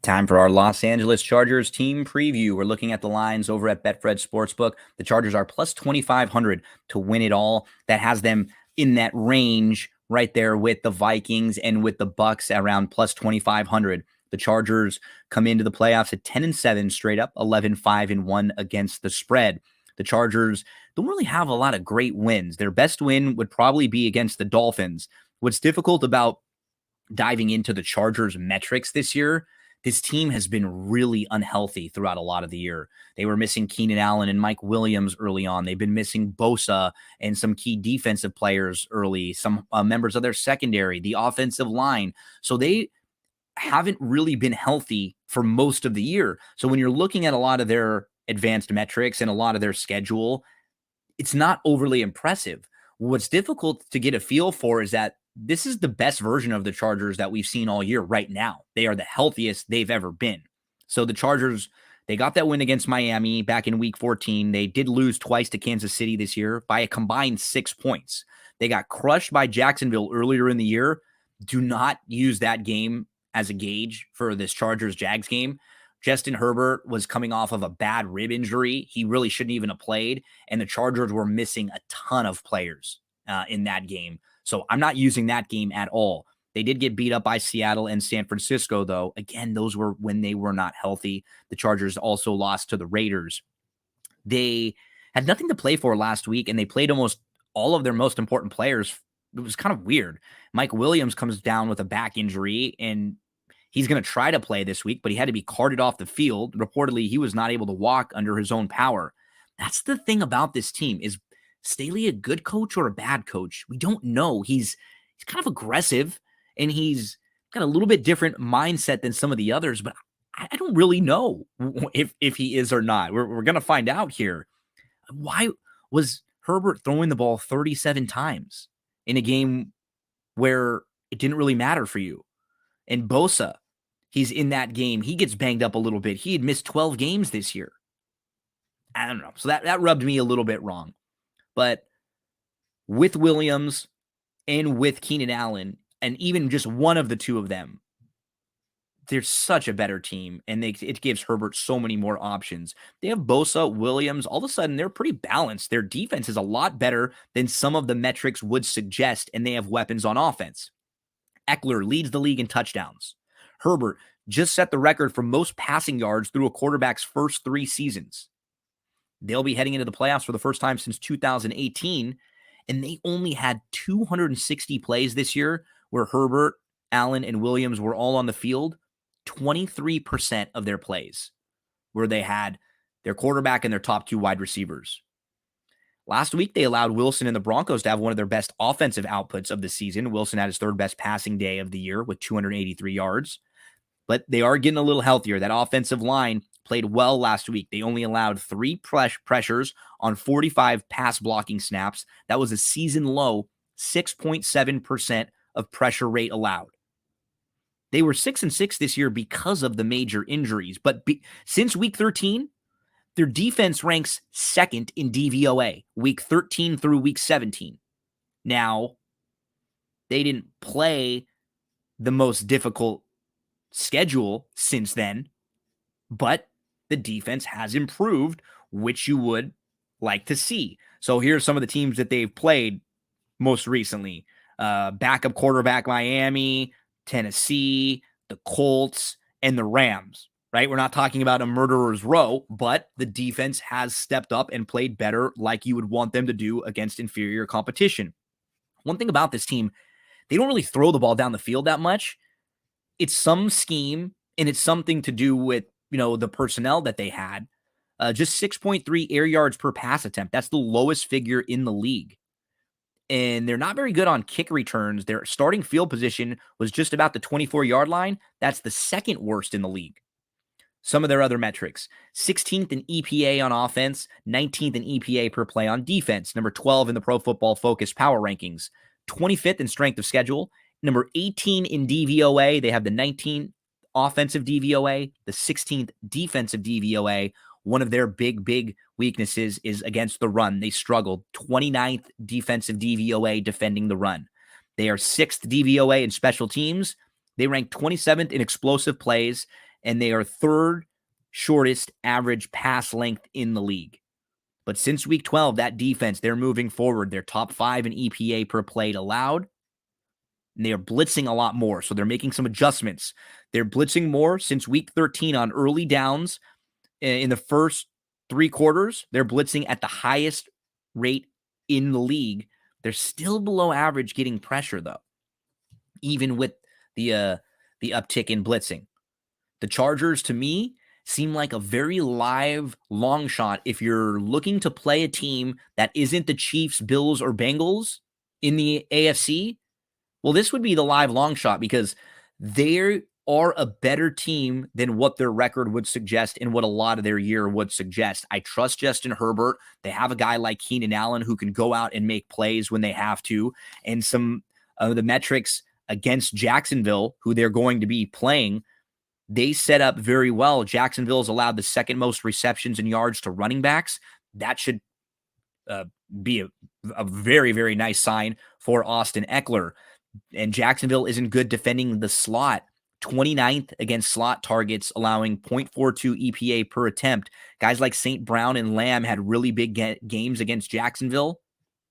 Time for our Los Angeles Chargers team preview. We're looking at the lines over at Betfred Sportsbook. The Chargers are plus 2,500 to win it all. That has them in that range right there with the Vikings and with the Bucks around plus 2,500. The Chargers come into the playoffs at 10-7 straight up, 11-5-1 against the spread. The Chargers don't really have a lot of great wins. Their best win would probably be against the Dolphins. What's difficult about diving into the Chargers metrics this year, this team has been really unhealthy throughout a lot of the year. They were missing Keenan Allen and Mike Williams early on. They've been missing Bosa and some key defensive players early, some members of their secondary, the offensive line. So they haven't really been healthy for most of the year. So when you're looking at a lot of their advanced metrics and a lot of their schedule, it's not overly impressive. What's difficult to get a feel for is that this is the best version of the Chargers that we've seen all year right now. They are the healthiest they've ever been. So the Chargers, they got that win against Miami back in week 14. They did lose twice to Kansas City this year by a combined 6 points. They got crushed by Jacksonville earlier in the year. Do not use that game as a gauge for this Chargers-Jags game. Justin Herbert was coming off of a bad rib injury. He really shouldn't even have played, and the Chargers were missing a ton of players in that game. So I'm not using that game at all. They did get beat up by Seattle and San Francisco, though. Again, those were when they were not healthy. The Chargers also lost to the Raiders. They had nothing to play for last week, and they played almost all of their most important players. It was kind of weird. Mike Williams comes down with a back injury, and he's going to try to play this week, but he had to be carted off the field. Reportedly, he was not able to walk under his own power. That's the thing about this team. Is Staley a good coach or a bad coach? We don't know. He's kind of aggressive, and he's got a little bit different mindset than some of the others, but I don't really know if he is or not. We're going to find out here. Why was Herbert throwing the ball 37 times in a game where it didn't really matter for you? And Bosa, he's in that game. He gets banged up a little bit. He had missed 12 games this year. I don't know. So that rubbed me a little bit wrong. But with Williams and with Keenan Allen, and even just one of the two of them, they're such a better team, and it gives Herbert so many more options. They have Bosa, Williams. All of a sudden, they're pretty balanced. Their defense is a lot better than some of the metrics would suggest, and they have weapons on offense. Eckler leads the league in touchdowns. Herbert just set the record for most passing yards through a quarterback's first 3 seasons. They'll be heading into the playoffs for the first time since 2018, and they only had 260 plays this year where Herbert, Allen, and Williams were all on the field. 23% of their plays where they had their quarterback and their top 2 wide receivers. Last week, they allowed Wilson and the Broncos to have one of their best offensive outputs of the season. Wilson had his 3rd best passing day of the year with 283 yards. But they are getting a little healthier. That offensive line played well last week. They only allowed 3 pressures on 45 pass blocking snaps. That was a season low 6.7% of pressure rate allowed. They were 6-6 this year because of the major injuries. But since week 13, their defense ranks 2nd in DVOA, week 13 through week 17. Now, they didn't play the most difficult schedule since then, but the defense has improved, which you would like to see. So here's some of the teams that they've played most recently. Backup quarterback Miami, Tennessee, the Colts, and the Rams, right? We're not talking about a murderer's row, but the defense has stepped up and played better like you would want them to do against inferior competition. One thing about this team, they don't really throw the ball down the field that much. It's some scheme, and it's something to do with, the personnel that they had. Just 6.3 air yards per pass attempt. That's the lowest figure in the league. And they're not very good on kick returns. Their starting field position was just about the 24-yard line. That's the 2nd worst in the league. Some of their other metrics: 16th in EPA on offense, 19th in EPA per play on defense, number 12 in the Pro Football Focus power rankings, 25th in strength of schedule, number 18 in DVOA. They have the 19th offensive DVOA, the 16th defensive DVOA. One of their big weaknesses is against the run. They struggled. 29th defensive DVOA defending the run. They are 6th DVOA in special teams. They rank 27th in explosive plays, and they are third shortest average pass length in the league. But since week 12, that defense, they're moving forward. They're top 5 in EPA per play allowed. And they are blitzing a lot more. So they're making some adjustments. They're blitzing more since week 13 on early downs. In the first 3 quarters, they're blitzing at the highest rate in the league. They're still below average getting pressure, though, even with the uptick in blitzing. The Chargers, to me, seem like a very live long shot if you're looking to play a team that isn't the Chiefs, Bills, or Bengals in the AFC. Well, this would be the live long shot because they are a better team than what their record would suggest and what a lot of their year would suggest. I trust Justin Herbert. They have a guy like Keenan Allen who can go out and make plays when they have to. And some of the metrics against Jacksonville, who they're going to be playing, they set up very well. Jacksonville's allowed the second most receptions and yards to running backs. That should be a very, very nice sign for Austin Eckler. And Jacksonville isn't good defending the slot. 29th against slot targets, allowing 0.42 EPA per attempt. Guys like St. Brown and Lamb had really big games against Jacksonville.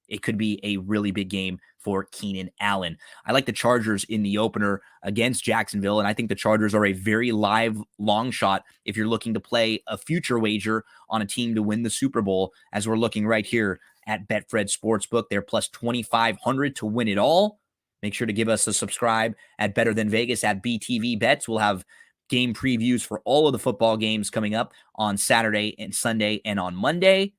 It could be a really big game for Keenan Allen. I like the Chargers in the opener against Jacksonville, and I think the Chargers are a very live long shot if you're looking to play a future wager on a team to win the Super Bowl, as we're looking right here at Betfred Sportsbook. They're plus 2,500 to win it all. Make sure to give us a subscribe at Better Than Vegas at BTV Bets. We'll have game previews for all of the football games coming up on Saturday and Sunday and on Monday.